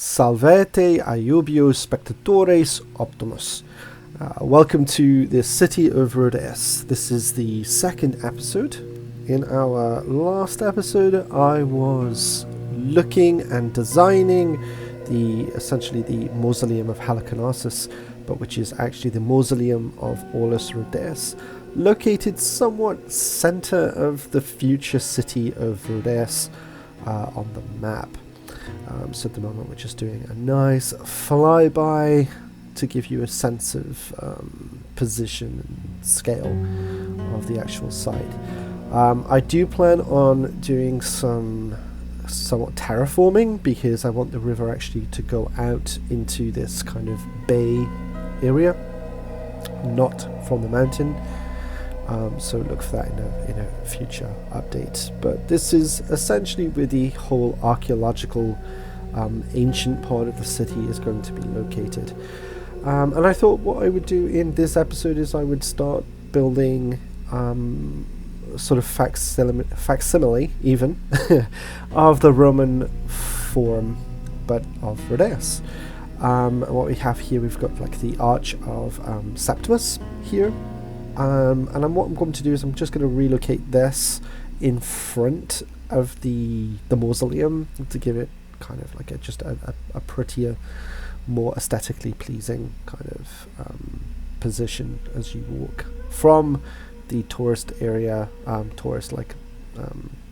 Salvete Aeubius Spectatores Optimus. Welcome to the city of Rhodeas. This is the second episode. In our last episode, I was looking and designing essentially the mausoleum of Halicarnassus, but which is actually the mausoleum of Aulus Rhodeas, located somewhat center of the future city of Rhodeas on the map. So at the moment we're just doing a nice flyby to give you a sense of position and scale of the actual site. I do plan on doing some somewhat terraforming because I want the river actually to go out into this kind of bay area, not from the mountain. So look for that in a future update. But this is essentially where the whole archaeological ancient part of the city is going to be located. And I thought what I would do in this episode is I would start building sort of facsimile even of the Roman Forum, but of Rhodeas. And what we have here, we've got like the Arch of Septimus here. And what I'm going to do is I'm just going to relocate this in front of the mausoleum to give it kind of like a prettier, more aesthetically pleasing kind of position as you walk from the tourist area,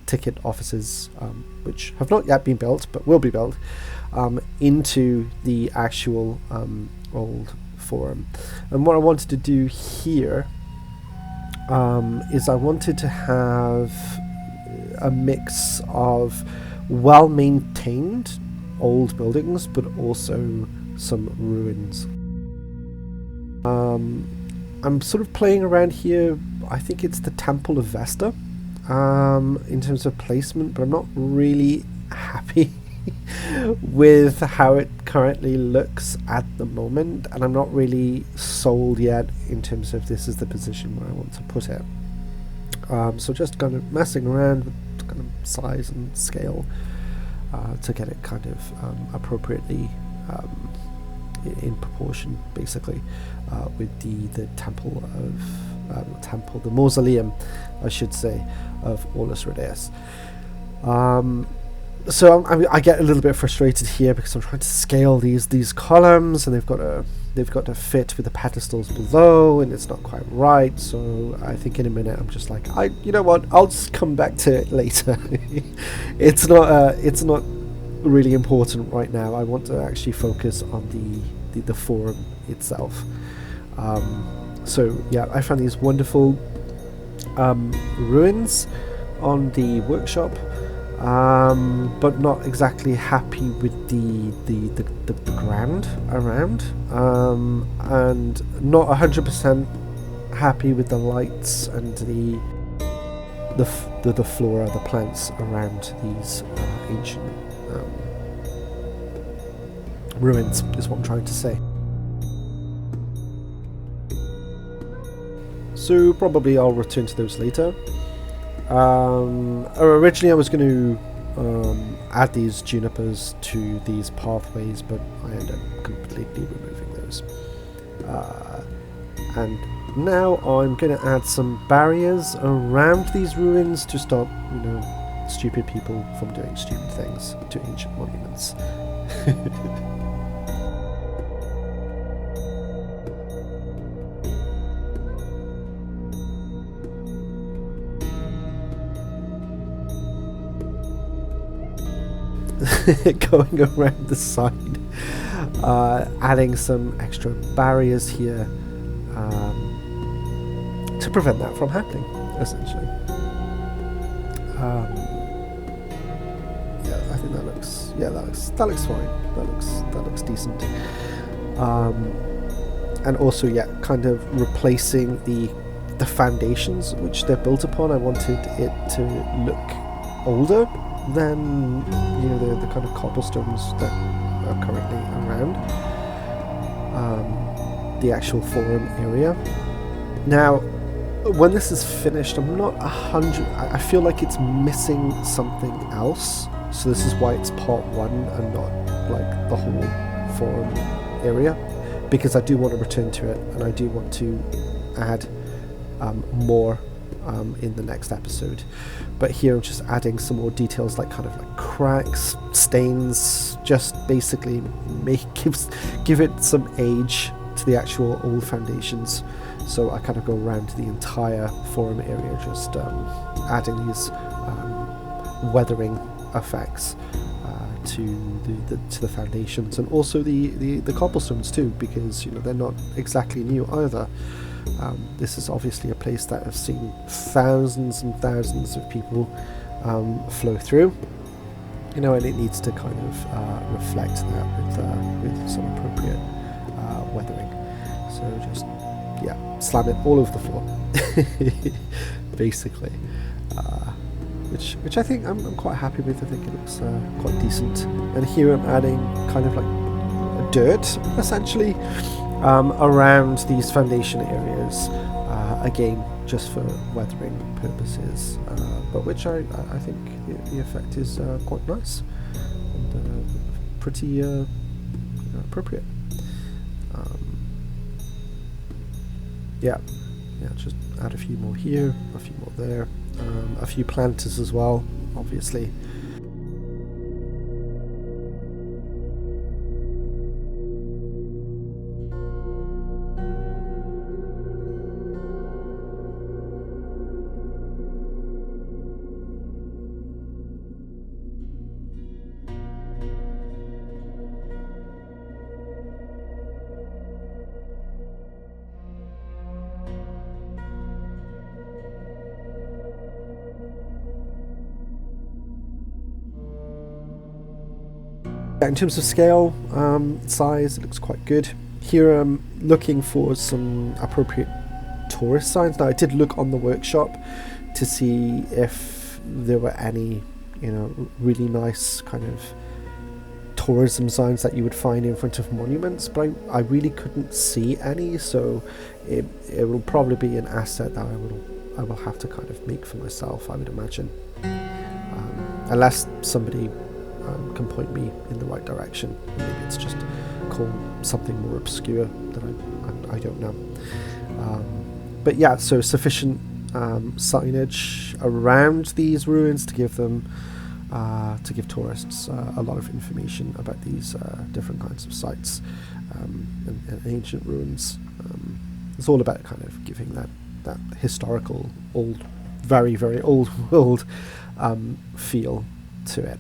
ticket offices, which have not yet been built but will be built, into the actual old forum. And what I wanted to do here is I wanted to have a mix of well-maintained old buildings but also some ruins. I'm sort of playing around here. I think it's the Temple of Vesta in terms of placement, but I'm not really happy with how it currently looks at the moment, and I'm not really sold yet in terms of this is the position where I want to put it. So just kind of messing around with kind of size and scale to get it kind of appropriately in proportion, basically, with the temple of the mausoleum, I should say, of Aulus Rhodeas. So I get a little bit frustrated here because I'm trying to scale these columns, and they've got to fit with the pedestals below, and it's not quite right. So I think in a minute I'm just like, you know what? I'll just come back to it later. It's not really important right now. I want to actually focus on the forum itself. So yeah, I found these wonderful ruins on the workshop. But not exactly happy with the ground around, and not 100% happy with the lights and the flora, the plants around these ancient ruins, is what I'm trying to say. So probably I'll return to those later. Originally I was going to add these junipers to these pathways, but I ended up completely removing those. And now I'm going to add some barriers around these ruins to stop, stupid people from doing stupid things to ancient monuments. Going around the side, adding some extra barriers here to prevent that from happening, essentially. Yeah, I think that looks fine. That looks decent. And also, yeah, kind of replacing the foundations which they're built upon. I wanted it to look older than the kind of cobblestones that are currently around the actual forum area. Now, when this is finished, I'm not 100. I feel like it's missing something else. So this is why it's part one and not like the the whole forum area, because I do want to return to it, and I do want to add more in the next episode. But here I'm just adding some more details, like kind of like cracks, stains, just basically give it some age to the actual old foundations. So I kind of go around the entire forum area, just adding these weathering effects to the foundations, and also the cobblestones too, because they're not exactly new either. This is obviously a place that has seen thousands and thousands of people flow through, and it needs to kind of reflect that with some appropriate weathering. So just slam it all over the floor, basically. Which I think I'm quite happy with. I think it looks quite decent. And here I'm adding kind of like dirt, essentially, around these foundation areas, again, just for weathering purposes, but which I think the effect is quite nice and pretty appropriate. Just add a few more here, a few more there, a few planters as well, obviously. In terms of scale, size, it looks quite good. Here I'm looking for some appropriate tourist signs. Now I did look on the workshop to see if there were any, really nice kind of tourism signs that you would find in front of monuments, but I really couldn't see any, so it will probably be an asset that I will have to kind of make for myself, I would imagine, unless somebody can point me in the right direction. Maybe it's just called something more obscure that I don't know. But yeah, so sufficient signage around these ruins to give them to give tourists a lot of information about these different kinds of sites and ancient ruins. It's all about kind of giving that historical, old, very, very old world feel to it.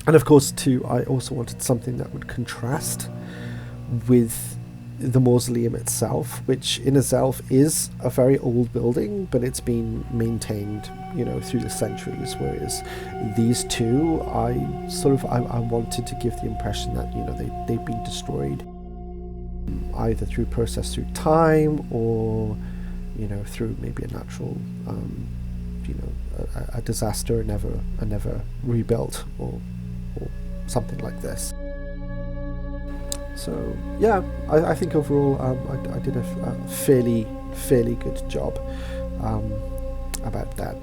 And of course, too, I also wanted something that would contrast with the mausoleum itself, which in itself is a very old building, but it's been maintained, through the centuries. Whereas these two, I wanted to give the impression that they've been destroyed, either through time or through maybe a natural a disaster and never rebuilt, or something like this. So yeah, I think overall I did a fairly good job about that.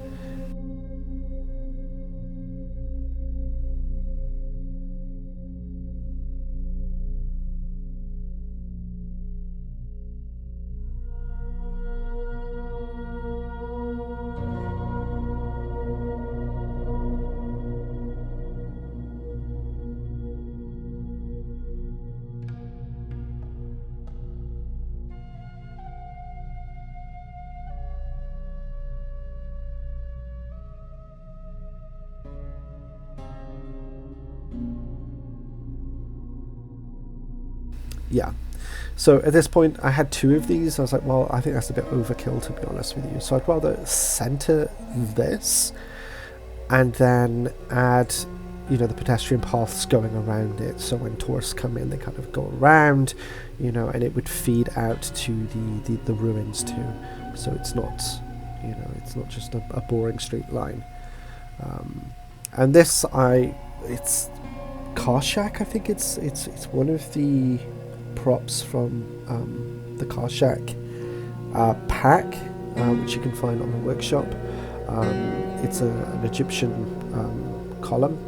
Yeah, so at this point I had two of these. I was like, well, I think that's a bit overkill, to be honest with you, so I'd rather center this and then add the pedestrian paths going around it, so when tourists come in they kind of go around, and it would feed out to the ruins too, so it's not just a boring straight line. And this, it's Car Shack, I think it's one of the props from the Car Shack pack, which you can find on the workshop. It's an Egyptian column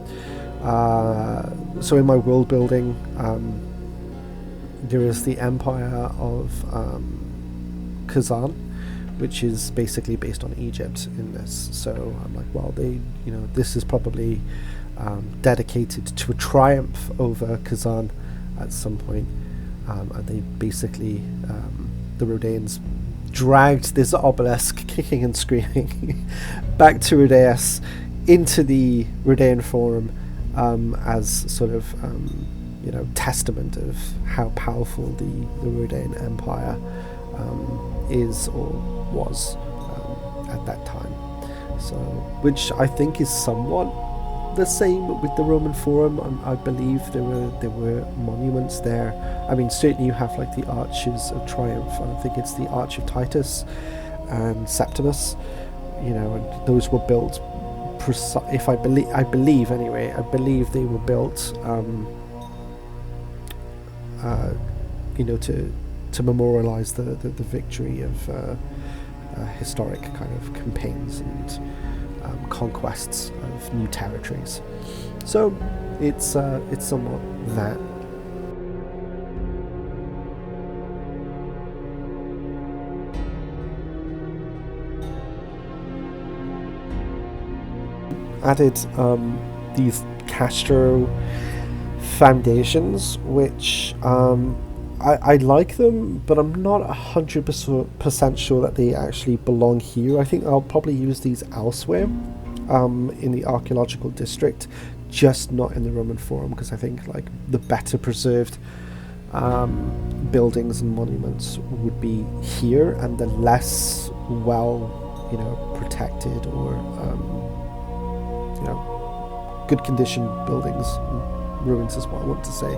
so in my world building, there is the Empire of Kazan, which is basically based on Egypt in this. So I'm like, well, this is probably dedicated to a triumph over Kazan at some point, and they basically, the Rhodeans dragged this obelisk, kicking and screaming, back to Rhodeas, into the Rhodean Forum, as sort of testament of how powerful the Rhodean Empire is or was at that time. So, which I think is somewhat the same with the Roman Forum. I believe there were monuments there. I mean, certainly you have like the Arches of Triumph. I think it's the Arch of Titus and Septimus. And those were built. If I believe anyway. I believe they were built. To memorialize the victory of historic kind of campaigns and conquests of new territories. So it's somewhat that. Added these Castro foundations, which I like them, but I'm not 100% sure that they actually belong here. I think I'll probably use these elsewhere in the archaeological district, just not in the Roman Forum, because I think like the better preserved buildings and monuments would be here, and the less well protected or good condition buildings, ruins is what I want to say,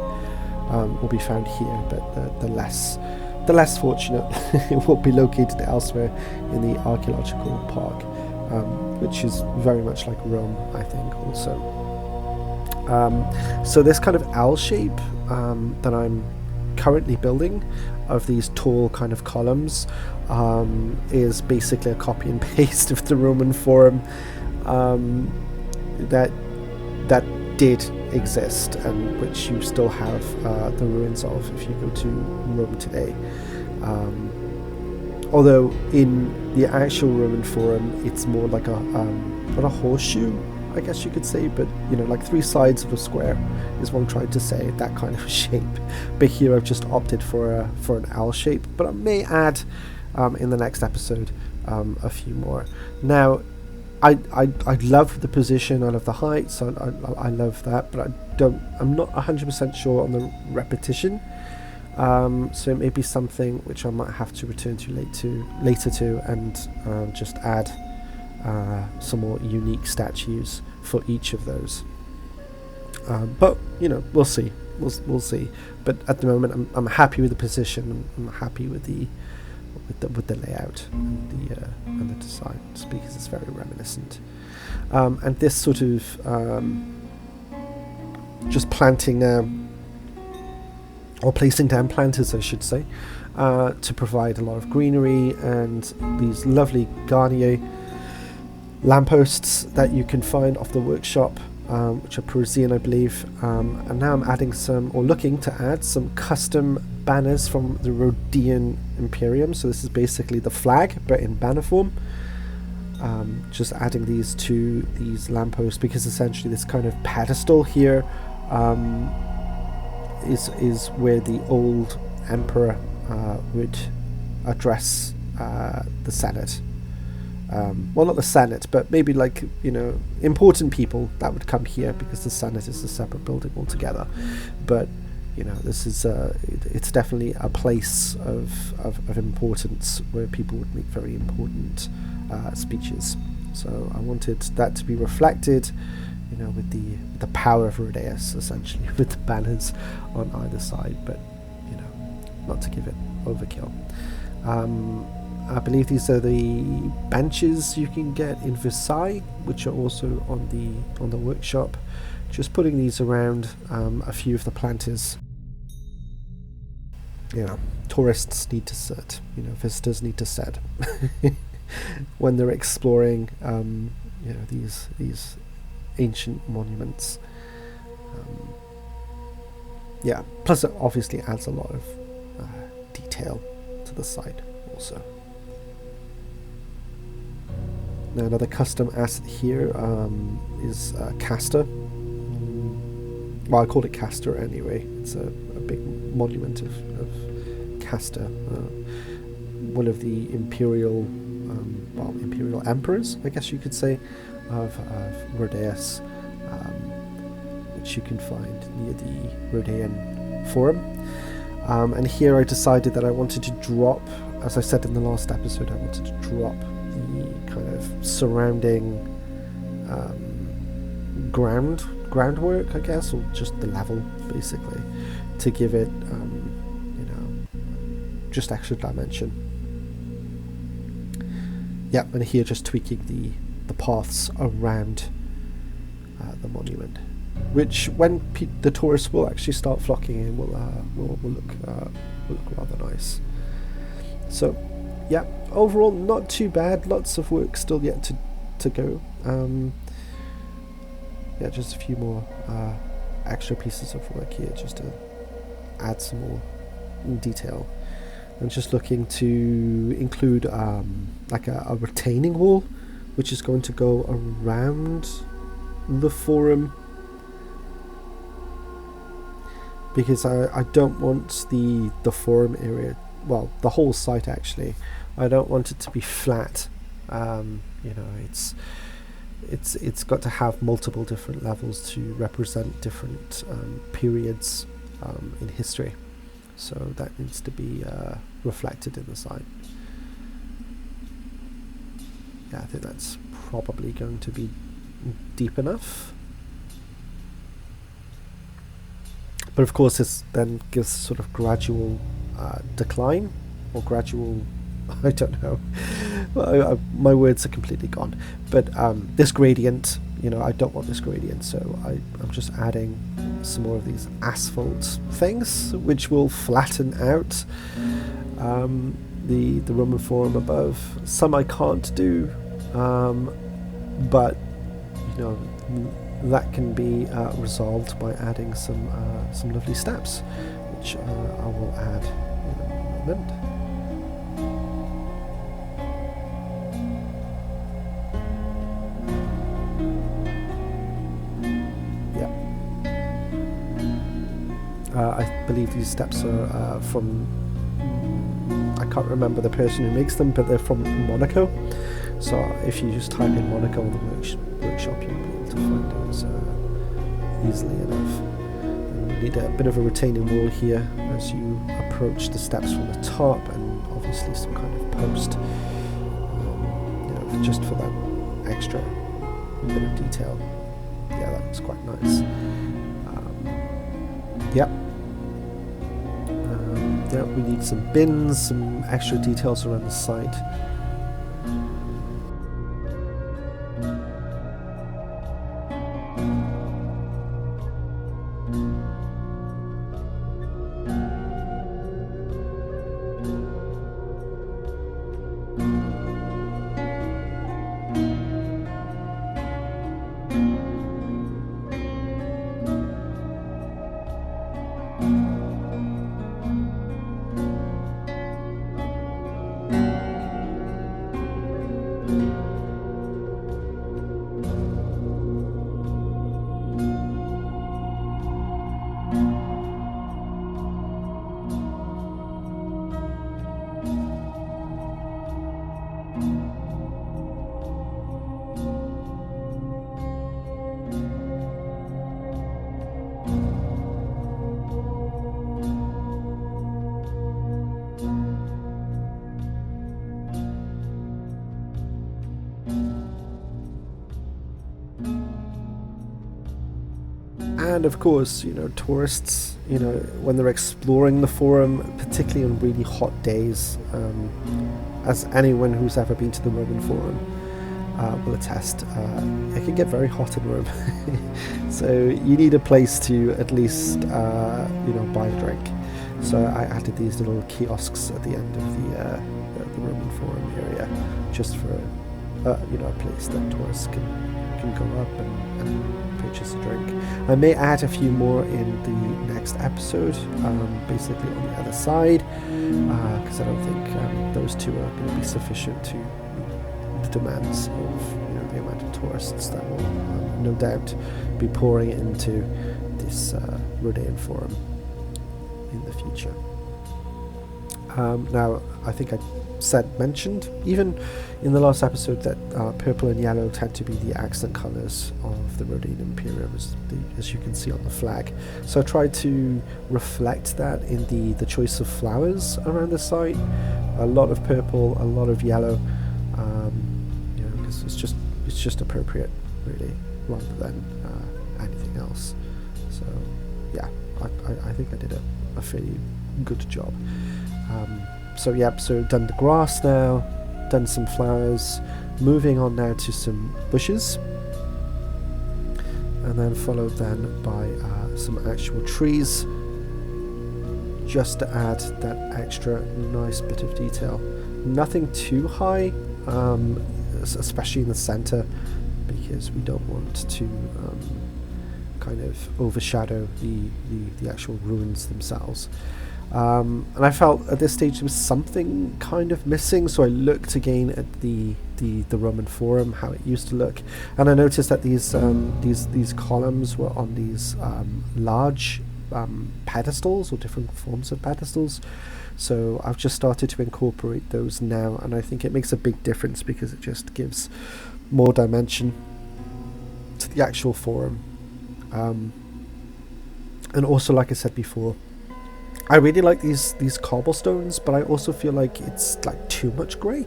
will be found here, but the less fortunate will be located elsewhere in the archaeological park, which is very much like Rome, I think, also. So this kind of L shape that I'm currently building of these tall kind of columns is basically a copy and paste of the Roman Forum that did exist, and which you still have the ruins of if you go to Rome today. Although in the actual Roman Forum, it's more like not a horseshoe, I guess you could say, but like three sides of a square is what I'm trying to say, that kind of shape. But here I've just opted for an L shape, but I may add in the next episode a few more. Now, I love the position, I love the height, so I love that, but I'm not 100% sure on the repetition. So it may be something which I might have to return to later to, and just add some more unique statues for each of those. But we'll see. We'll see. But at the moment, I'm happy with the position. I'm happy with the layout and the design, because it's very reminiscent. And this sort of just planting or placing down planters, I should say, to provide a lot of greenery, and these lovely Garnier lampposts that you can find off the workshop, which are Parisian, I believe. And now I'm adding looking to add some custom banners from the Rhodean Imperium. So this is basically the flag, but in banner form. Just adding these to these lampposts, because essentially this kind of pedestal here is where the old emperor would address the Senate. Well, not the Senate, but maybe like important people that would come here, because the Senate is a separate building altogether. But this is it's definitely a place of importance where people would make very important speeches. So I wanted that to be reflected, with the power of Rhodeas, essentially, with the banners on either side, but not to give it overkill. I believe these are the benches you can get in Versailles, which are also on the workshop. Just putting these around a few of the planters. Tourists need to sit. Visitors need to sit when they're exploring. These ancient monuments. yeah, plus it obviously adds a lot of detail to the site also. Now another custom asset here is Castor. Well, I call it Castor anyway. It's a big monument of Castor, one of the imperial emperors, I guess you could say, of Rhodeas, which you can find near the Rhodean Forum. And here I decided that I wanted to drop, as I said in the last episode, I wanted to drop the kind of surrounding groundwork, I guess, or just the level, basically, to give it, just extra dimension. Yeah, and here just tweaking the paths around the monument, which when the tourists will actually start flocking in, will look rather nice. So, yeah, overall not too bad. Lots of work still yet to go. Yeah, just a few more extra pieces of work here, just to add some more detail. I'm just looking to include like a retaining wall, which is going to go around the forum, because I don't want the forum area, well, the whole site actually, I don't want it to be flat. It's got to have multiple different levels to represent different periods in history. So that needs to be reflected in the site. Yeah, I think that's probably going to be deep enough. But of course this then gives sort of gradual decline, or gradual, I don't know, my words are completely gone. But this gradient, I don't want this gradient, so I'm just adding some more of these asphalt things, which will flatten out the Roman Forum above. Some I can't do, but that can be resolved by adding some lovely steps, which I will add in a moment. I believe these steps are from, I can't remember the person who makes them, but they're from Monaco. So if you just type in Monaco in the workshop, you'll be able to find those easily enough. And you need a bit of a retaining wall here as you approach the steps from the top, and obviously some kind of post, just for that extra bit of detail. Yeah, that looks quite nice. Yep. Yeah, we need some bins, some extra details around the site. And of course, tourists, when they're exploring the forum, particularly on really hot days, as anyone who's ever been to the Roman Forum will attest, it can get very hot in Rome. So you need a place to at least, buy a drink. So I added these little kiosks at the end of the Roman Forum area, just for a place that tourists can go up and purchase a drink. I may add a few more in the next episode, basically on the other side, because I don't think those two are going to be sufficient to meet the demands of the amount of tourists that will no doubt be pouring into this Rhodean forum in the future. Now, I think I mentioned even in the last episode that purple and yellow tend to be the accent colours of the Rhodean Imperium, as you can see on the flag. So I tried to reflect that in the choice of flowers around the site. A lot of purple, a lot of yellow, because it's just appropriate, really, rather than anything else. So yeah, I think I did a fairly good job. So done the grass now, done some flowers, moving on now to some bushes, and then followed then by some actual trees, just to add that extra nice bit of detail. Nothing too high, especially in the center, because we don't want to kind of overshadow the actual ruins themselves. And I felt at this stage there was something kind of missing, so I looked again at the Roman Forum, how it used to look, and I noticed that these columns were on these large pedestals, or different forms of pedestals. So I've just started to incorporate those now, and I think it makes a big difference because it just gives more dimension to the actual forum. And also, like I said before, I really like these cobblestones, but I also feel like it's like too much grey.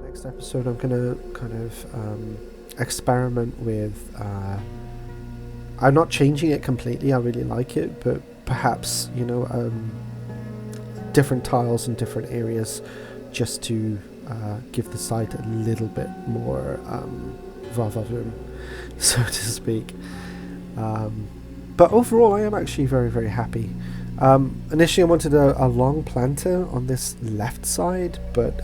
Next episode I'm gonna kind of experiment with I'm not changing it completely, I really like it, but perhaps different tiles in different areas, just to give the site a little bit more va-va-voom, so to speak. But overall I am actually very, very happy. Initially I wanted a long planter on this left side, but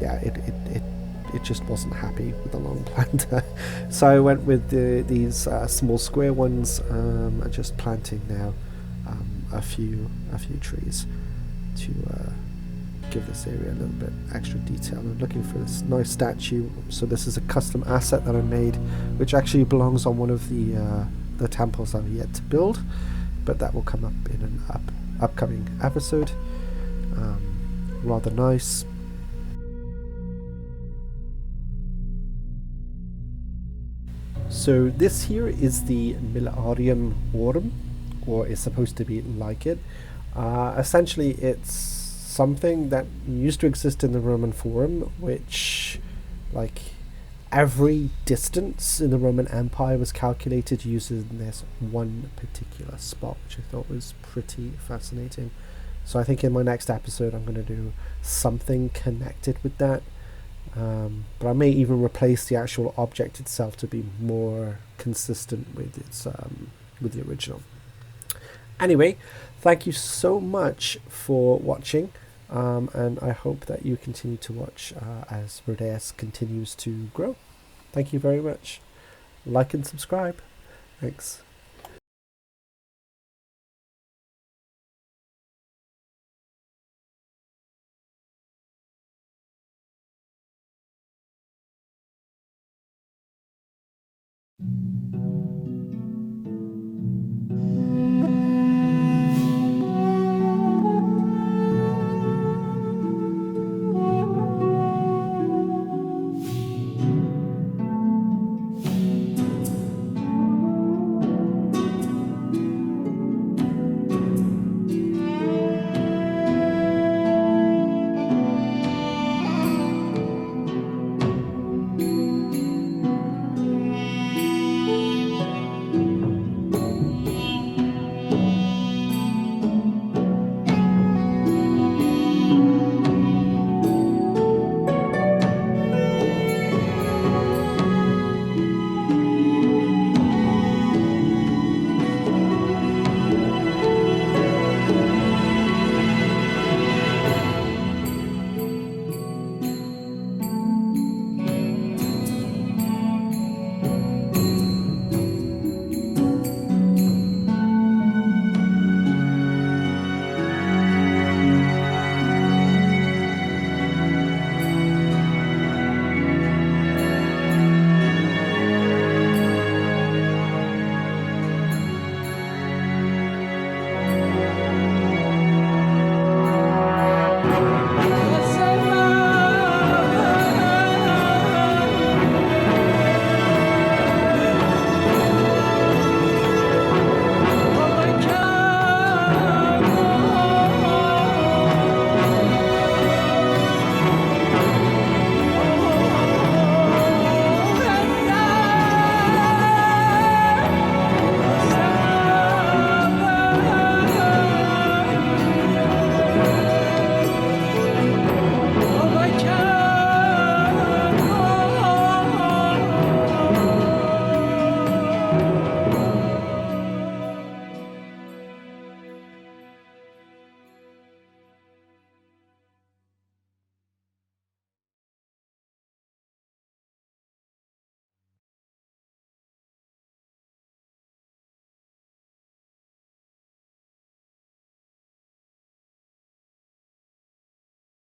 it just wasn't happy with the long planter. So I went with these small square ones, and just planting now a few trees to give this area a little bit extra detail. I'm looking for this nice statue. So this is a custom asset that I made, which actually belongs on one of the temples I've yet to build, but that will come up in an upcoming episode. Rather nice. So this here is the Milarium Aurum, or is supposed to be like it. Essentially it's something that used to exist in the Roman Forum, which, like, every distance in the Roman Empire was calculated using this one particular spot, which I thought was pretty fascinating. So I think in my next episode I'm going to do something connected with that, but I may even replace the actual object itself to be more consistent with its with the original. Anyway, thank you so much for watching, and I hope that you continue to watch as Rhodeas continues to grow. Thank you very much. Like and subscribe. Thanks.